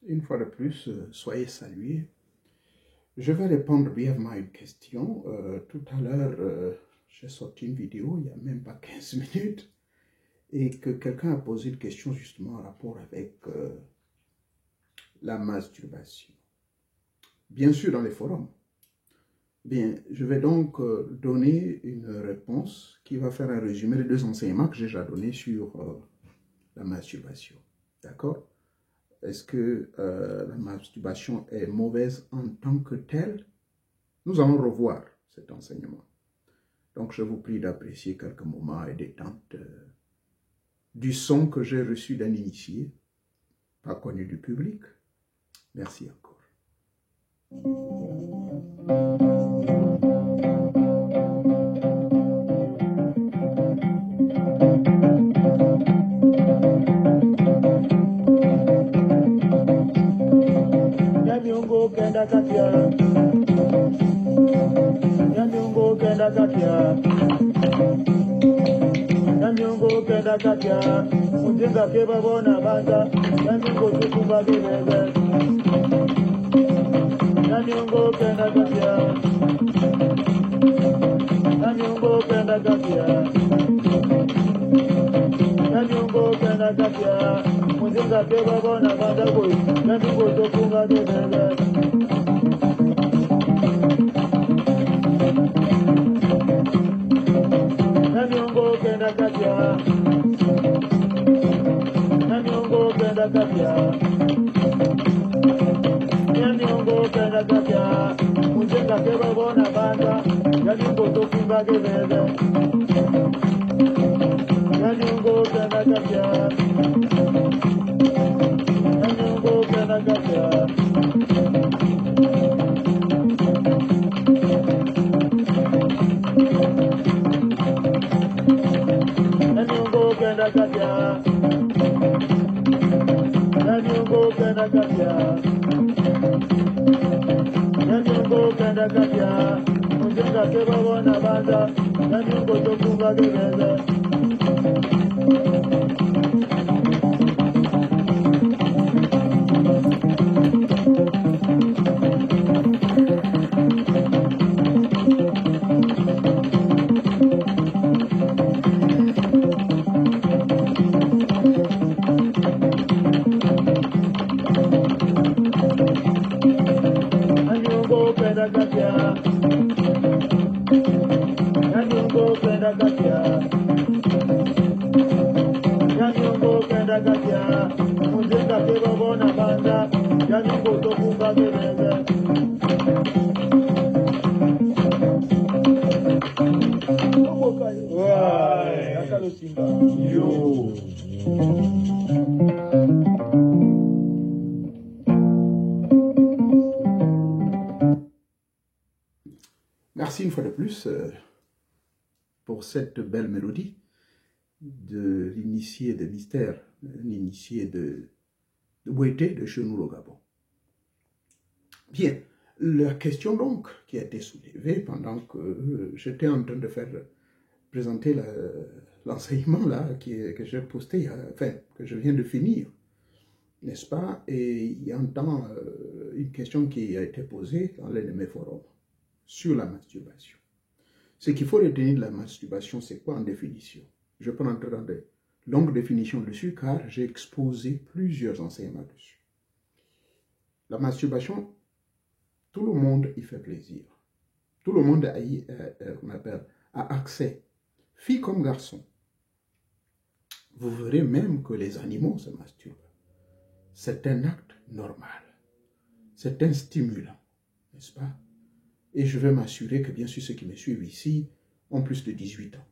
Une fois de plus, soyez salués. Je vais répondre brièvement à une question. Tout à l'heure, j'ai sorti une vidéo, il n'y a même pas 15 minutes, et que quelqu'un a posé une question justement en rapport avec la masturbation. Bien sûr, dans les forums. Bien, je vais donc donner une réponse qui va faire un résumé des deux enseignements que j'ai déjà donnés sur la masturbation. D'accord? Est-ce que la masturbation est mauvaise en tant que telle? Nous allons revoir cet enseignement. Donc, je vous prie d'apprécier quelques moments et détente du son que j'ai reçu d'un initié, pas connu du public. Merci encore. Nyamiungo kenda katia Nyamiungo kenda katia Nyamiungo kenda katia Mujinga keba bona banda Nyamiungo tukumba kibebe Nyamiungo kenda katia Nyamiungo kenda katia Nyamiungo kenda katia Mujinga keba bona banda boy Nyamiungo tukumba kibebe Nyamiungo kenda katia Nyamiungo kenda katia Nyamiungo kenda katia Mujinga keba bona banda Nyamiungo tukumba kibebe Nyamiungo kenda katia Nyamiungo kenda katia Nyamiungo kenda katia Nyamiungo kenda katia Nyamiungo kenda katia Mujinga keba bona banda Nyamiungo tukumba kibebe Nyamiungo kenda katia Nyamiungo kenda katia Nyamiungo kenda katia Mujinga keba bona banda Nyamiungo tukumba kibebe Merci une fois de plus pour cette belle mélodie de l'initié de mystère, l'initié de Bouété de chez nous au Gabon. Bien, la question donc qui a été soulevée pendant que j'étais en train de faire présenter l'enseignement là que j'ai posté, enfin que je viens de finir, n'est-ce pas? Et il y a un temps une question qui a été posée dans l'un de mes forums sur la masturbation. Ce qu'il faut retenir de la masturbation, c'est quoi en définition? Je peux rentrer dans de longues définitions dessus car j'ai exposé plusieurs enseignements dessus. La masturbation, tout le monde y fait plaisir. Tout le monde a accès, filles comme garçons. Vous verrez même que les animaux se masturbent. C'est un acte normal. C'est un stimulant, n'est-ce pas? Et je vais m'assurer que bien sûr ceux qui me suivent ici ont plus de 18 ans.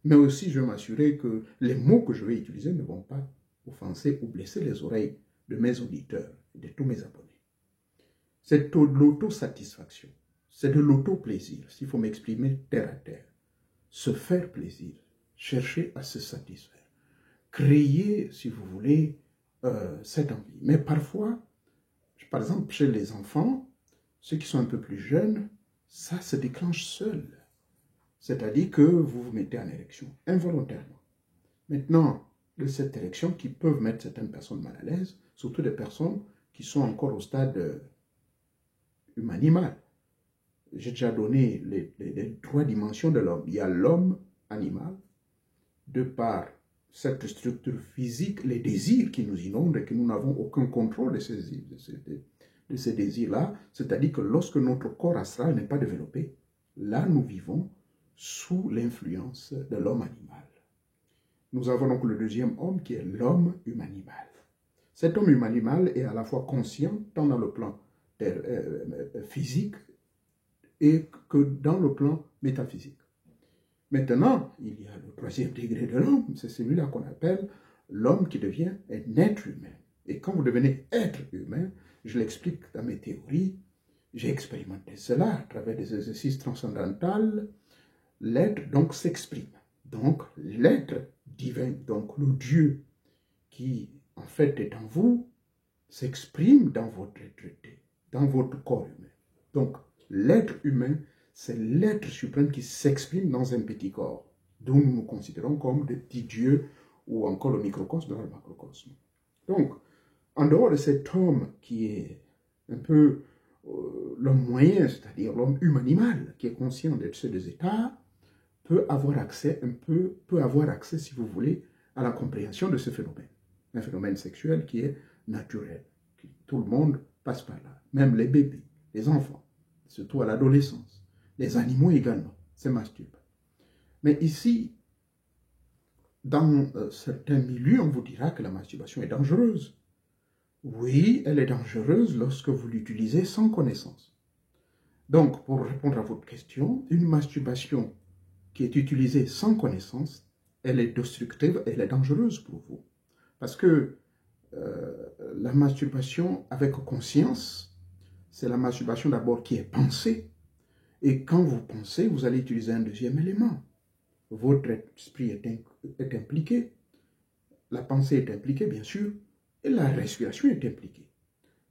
Mais aussi je vais m'assurer que les mots que je vais utiliser ne vont pas offenser ou blesser les oreilles de mes auditeurs et de tous mes abonnés. C'est de l'autosatisfaction, c'est de l'auto-plaisir, s'il faut m'exprimer terre à terre. Se faire plaisir, chercher à se satisfaire, créer, si vous voulez, cette envie. Mais parfois, par exemple, chez les enfants, ceux qui sont un peu plus jeunes, ça se déclenche seul. C'est-à-dire que vous vous mettez en érection involontairement. Maintenant, de cette érection qui peuvent mettre certaines personnes mal à l'aise, surtout des personnes qui sont encore au stade humain-animal. J'ai déjà donné les 3 dimensions de l'homme. Il y a l'homme animal, de par cette structure physique, les désirs qui nous inondent et que nous n'avons aucun contrôle de ces désirs-là, c'est-à-dire que lorsque notre corps astral n'est pas développé, là nous vivons sous l'influence de l'homme animal. Nous avons donc le deuxième homme qui est l'homme humain-animal. Cet homme humain-animal est à la fois conscient, tant dans le plan physique et que dans le plan métaphysique. Maintenant, il y a le 3e degré de l'homme, c'est celui-là qu'on appelle l'homme qui devient un être humain. Et quand vous devenez être humain, je l'explique dans mes théories, j'ai expérimenté cela à travers des exercices transcendantaux, l'être donc s'exprime. Donc l'être divin, donc le Dieu qui en fait est en vous, s'exprime dans votre être, dans votre corps humain. Donc l'être humain, c'est l'être suprême qui s'exprime dans un petit corps, dont nous nous considérons comme des petits dieux ou encore le microcosme dans le macrocosme. Donc, en dehors de cet homme qui est un peu l'homme moyen, c'est-à-dire l'homme humain-animal, qui est conscient de ces 2 états, peut avoir accès, si vous voulez, à la compréhension de ce phénomène. Un phénomène sexuel qui est naturel. Tout le monde passe par là. Même les bébés, les enfants, surtout à l'adolescence. Les animaux également, se masturbent. Mais ici, dans certains milieux, on vous dira que la masturbation est dangereuse. Oui, elle est dangereuse lorsque vous l'utilisez sans connaissance. Donc, pour répondre à votre question, une masturbation qui est utilisée sans connaissance, elle est destructive, elle est dangereuse pour vous. Parce que la masturbation avec conscience, c'est la masturbation d'abord qui est pensée. Et quand vous pensez, vous allez utiliser un deuxième élément. Votre esprit est impliqué, la pensée est impliquée, bien sûr, et la respiration est impliquée.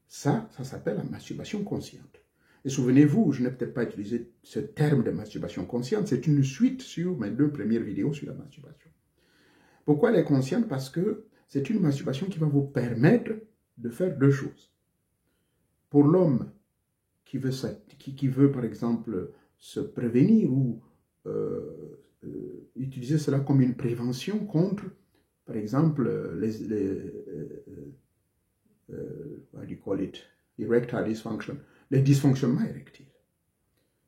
Ça s'appelle la masturbation consciente. Et souvenez-vous, je n'ai peut-être pas utilisé ce terme de masturbation consciente, c'est une suite sur mes 2 premières vidéos sur la masturbation. Pourquoi elle est consciente? Parce que c'est une masturbation qui va vous permettre de faire 2 choses. Pour l'homme qui veut, par exemple, se prévenir ou utiliser cela comme une prévention contre, par exemple, what do you call it? Erectile dysfunction, les dysfonctionnements érectiles.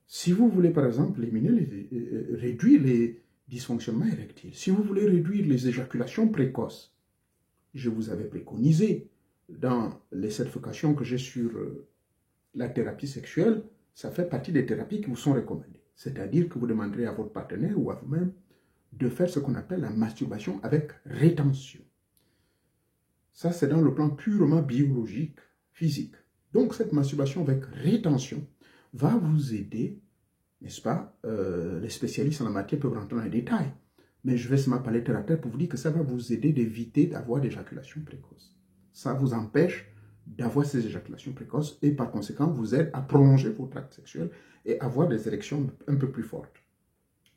Si vous voulez, par exemple, réduire les dysfonctionnements érectiles, si vous voulez réduire les éjaculations précoces, je vous avais préconisé dans les certifications que j'ai sur la thérapie sexuelle, ça fait partie des thérapies qui vous sont recommandées. C'est-à-dire que vous demanderez à votre partenaire ou à vous-même de faire ce qu'on appelle la masturbation avec rétention. Ça, c'est dans le plan purement biologique, physique. Donc, cette masturbation avec rétention va vous aider, n'est-ce pas? Les spécialistes en la matière peuvent rentrer dans les détails. Mais je vais seulement parler terre à terre pour vous dire que ça va vous aider d'éviter d'avoir d'éjaculation précoce. Ça vous empêche d'avoir ces éjaculations précoces et par conséquent vous aide à prolonger votre acte sexuel et avoir des érections un peu plus fortes.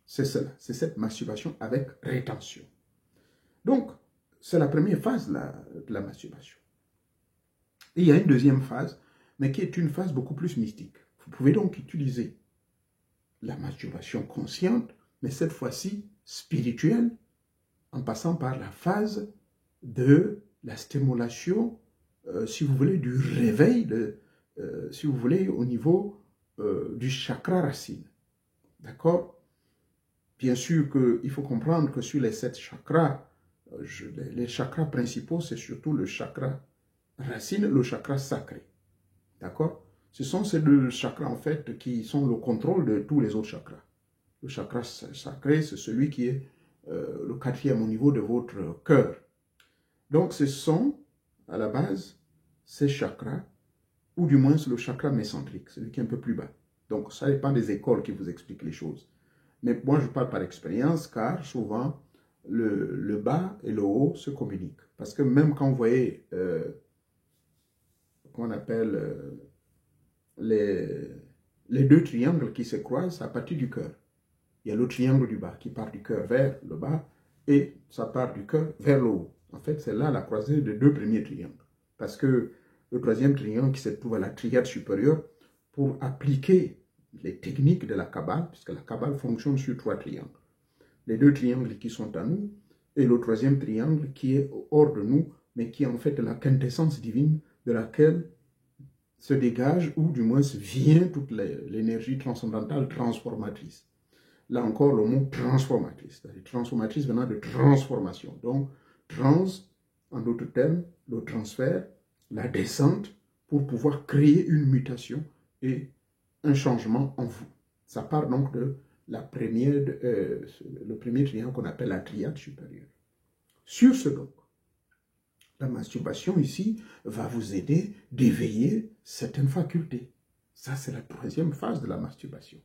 C'est cela, c'est cette masturbation avec rétention. Donc, c'est la première phase de la masturbation. Et il y a une deuxième phase, mais qui est une phase beaucoup plus mystique. Vous pouvez donc utiliser la masturbation consciente, mais cette fois-ci spirituelle, en passant par la phase de la stimulation, si vous voulez, du réveil, si vous voulez, au niveau du chakra racine. D'accord? Bien sûr qu'il faut comprendre que sur les 7 chakras, les chakras principaux, c'est surtout le chakra racine, le chakra sacré. D'accord? Ce sont ces 2 chakras, en fait, qui sont le contrôle de tous les autres chakras. Le chakra sacré, c'est celui qui est le 4e au niveau de votre cœur. Donc, ce sont, à la base, ces chakras, ou du moins le chakra mécentrique, celui qui est un peu plus bas. Donc, ça dépend des écoles qui vous expliquent les choses. Mais moi, je parle par expérience, car souvent, le bas et le haut se communiquent. Parce que même quand vous voyez, qu'on appelle les 2 triangles qui se croisent à partir du cœur. Il y a le triangle du bas qui part du cœur vers le bas et ça part du cœur vers le haut. En fait, c'est là la croisée de 2 premiers triangles. parce que le troisième triangle qui se trouve à la triade supérieure, pour appliquer les techniques de la Kabbale, puisque la Kabbale fonctionne sur 3 triangles. Les 2 triangles qui sont à nous, et le troisième triangle qui est hors de nous, mais qui est en fait la quintessence divine de laquelle se dégage, ou du moins vient toute l'énergie transcendantale transformatrice. Là encore, le mot transformatrice, c'est-à-dire transformatrice venant de transformation. Donc, trans, en d'autres termes, le transfert, la descente, pour pouvoir créer une mutation et un changement en vous. Ça part donc de le premier triangle qu'on appelle la triade supérieure. Sur ce donc, la masturbation ici va vous aider d'éveiller certaines facultés. Ça, c'est la troisième phase de la masturbation.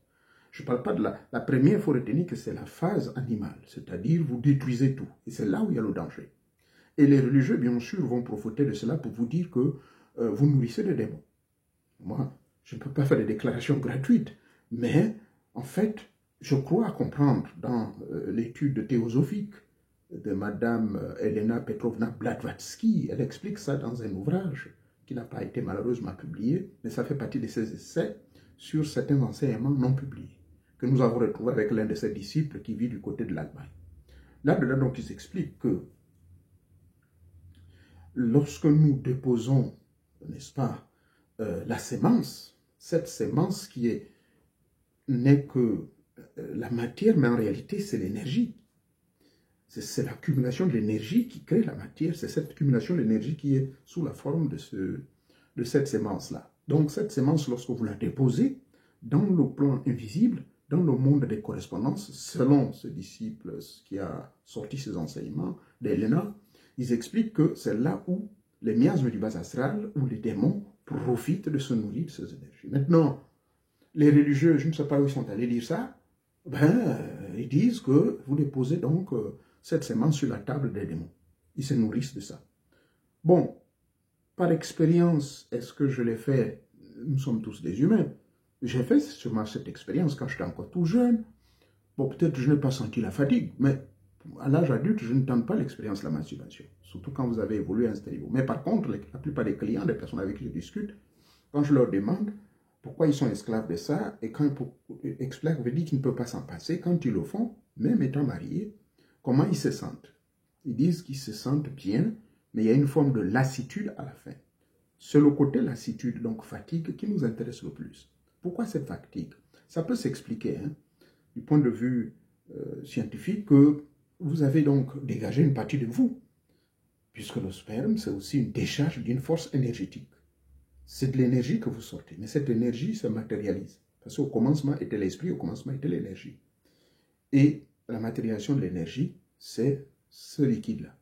Je ne parle pas de la première, il faut retenir que c'est la phase animale, c'est-à-dire vous détruisez tout. Et c'est là où il y a le danger. Et les religieux, bien sûr, vont profiter de cela pour vous dire que vous nourrissez des démons. Moi, je ne peux pas faire des déclarations gratuites, mais en fait, je crois comprendre dans l'étude théosophique de Madame Elena Petrovna Blavatsky, elle explique ça dans un ouvrage qui n'a pas été malheureusement publié, mais ça fait partie de ses essais sur certains enseignements non publiés, que nous avons retrouvés avec l'un de ses disciples qui vit du côté de l'Allemagne. Là-dedans, donc, ils expliquent que lorsque nous déposons, n'est-ce pas, la sémence, cette sémence qui n'est que la matière, mais en réalité, c'est l'énergie. C'est l'accumulation de l'énergie qui crée la matière, c'est cette accumulation d'énergie qui est sous la forme de cette sémence-là. Donc, cette sémence, lorsque vous la déposez dans le plan invisible, dans le monde des correspondances, selon ce disciple qui a sorti ses enseignements d'Elena, ils expliquent que c'est là où les miasmes du bas astral, où les démons profitent de se nourrir de ces énergies. Maintenant, les religieux, je ne sais pas où ils sont allés lire ça, ils disent que vous déposez donc cette sémence sur la table des démons. Ils se nourrissent de ça. Bon, par expérience, est-ce que je l'ai fait? Nous sommes tous des humains. J'ai fait sûrement cette expérience quand j'étais encore tout jeune. Bon, peut-être je n'ai pas senti la fatigue, mais à l'âge adulte, je ne tente pas l'expérience de la masturbation. Surtout quand vous avez évolué à un niveau. Mais par contre, la plupart des clients, des personnes avec qui je discute, quand je leur demande pourquoi ils sont esclaves de ça, et quand ils expliquent, veut dire qu'ils ne peuvent pas s'en passer, quand ils le font, même étant mariés, comment ils se sentent? Ils disent qu'ils se sentent bien, mais il y a une forme de lassitude à la fin. C'est le côté lassitude, donc fatigue, qui nous intéresse le plus. Pourquoi cette fatigue? Ça peut s'expliquer, du point de vue scientifique, que vous avez donc dégagé une partie de vous, puisque le sperme, c'est aussi une décharge d'une force énergétique. C'est de l'énergie que vous sortez, mais cette énergie se matérialise. Parce qu'au commencement était l'esprit, au commencement était l'énergie. Et la matérialisation de l'énergie, c'est ce liquide-là.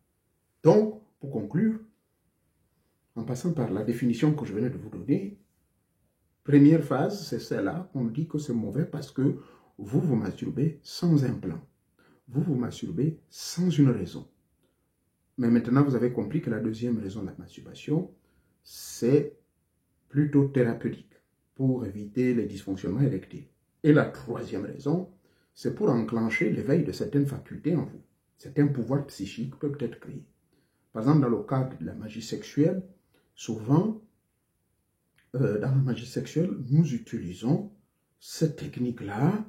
Donc, pour conclure, en passant par la définition que je venais de vous donner, première phase, c'est celle-là, on dit que c'est mauvais parce que vous vous masturbez sans un plan. Vous vous masturbez sans une raison. Mais maintenant, vous avez compris que la deuxième raison de la masturbation, c'est plutôt thérapeutique, pour éviter les dysfonctionnements érectiles. Et la troisième raison, c'est pour enclencher l'éveil de certaines facultés en vous. Certains pouvoirs psychiques peuvent être créés. Par exemple, dans le cadre de la magie sexuelle, souvent, dans la magie sexuelle, nous utilisons cette technique-là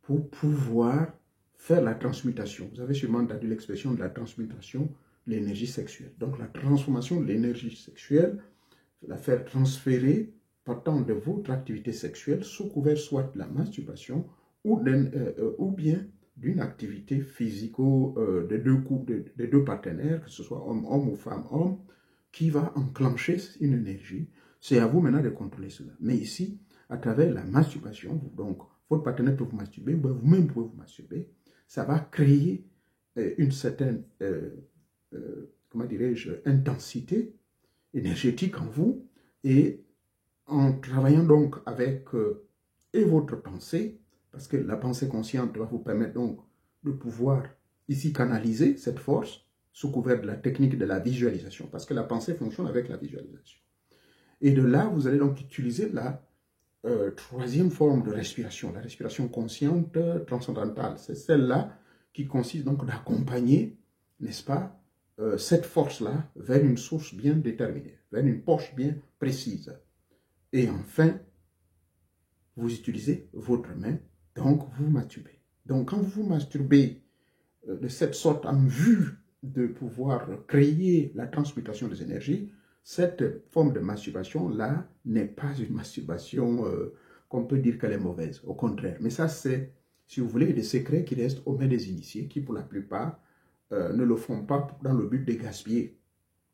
pour pouvoir faire la transmutation. Vous avez sûrement entendu l'expression de la transmutation de l'énergie sexuelle. Donc, la transformation de l'énergie sexuelle, la faire transférer partant de votre activité sexuelle sous couvert soit de la masturbation ou bien d'une activité physico des deux partenaires, que ce soit homme-homme ou femme-homme, qui va enclencher une énergie. C'est à vous maintenant de contrôler cela. Mais ici, à travers la masturbation, donc votre partenaire peut vous masturber, ou vous-même pouvez vous masturber, ça va créer une certaine, comment dirais-je, intensité énergétique en vous, et en travaillant donc avec et votre pensée, parce que la pensée consciente va vous permettre donc de pouvoir ici canaliser cette force sous couvert de la technique de la visualisation, parce que la pensée fonctionne avec la visualisation. Et de là, vous allez donc utiliser la troisième forme de respiration, la respiration consciente transcendantale. C'est celle-là qui consiste donc d'accompagner, n'est-ce pas, cette force-là vers une source bien déterminée, vers une poche bien précise. Et enfin, vous utilisez votre main, donc vous masturbez. Donc quand vous masturbez de cette sorte en vue de pouvoir créer la transmutation des énergies, cette forme de masturbation-là n'est pas une masturbation qu'on peut dire qu'elle est mauvaise, au contraire. Mais ça, c'est, si vous voulez, des secrets qui restent aux mains des initiés, qui pour la plupart ne le font pas dans le but de gaspiller.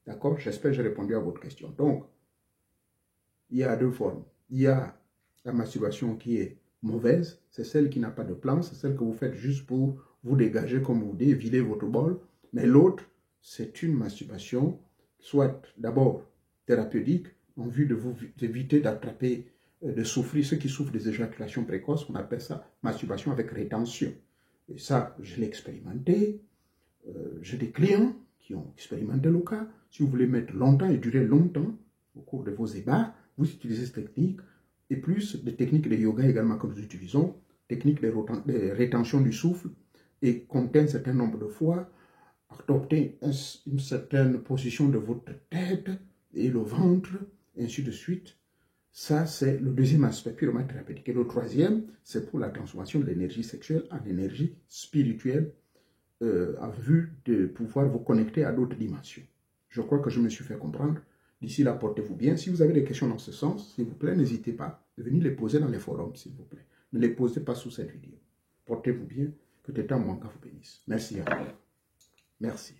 D'accord? J'espère que j'ai répondu à votre question. Donc, il y a deux formes. Il y a la masturbation qui est mauvaise, c'est celle qui n'a pas de plan, c'est celle que vous faites juste pour vous dégager, comme vous dites, vider votre bol. Mais l'autre, c'est une masturbation, soit d'abord thérapeutique, en vue de vous éviter d'attraper, de souffrir, ceux qui souffrent des éjaculations précoces, on appelle ça masturbation avec rétention. Et ça, je l'ai expérimenté. J'ai des clients qui ont expérimenté le cas. Si vous voulez mettre longtemps et durer longtemps au cours de vos ébats, vous utilisez cette technique, et plus des techniques de yoga également que nous utilisons, techniques de rétention du souffle, et compter un certain nombre de fois, adopter une certaine position de votre tête et le ventre, et ainsi de suite. Ça, c'est le deuxième aspect purement thérapeutique. Et le troisième, c'est pour la transformation de l'énergie sexuelle en énergie spirituelle, en vue de pouvoir vous connecter à d'autres dimensions. Je crois que je me suis fait comprendre. D'ici là, portez-vous bien. Si vous avez des questions dans ce sens, s'il vous plaît, n'hésitez pas de venir les poser dans les forums, s'il vous plaît. Ne les posez pas sous cette vidéo. Portez-vous bien. Que Teta Mwanga vous bénisse. Merci à vous. Merci.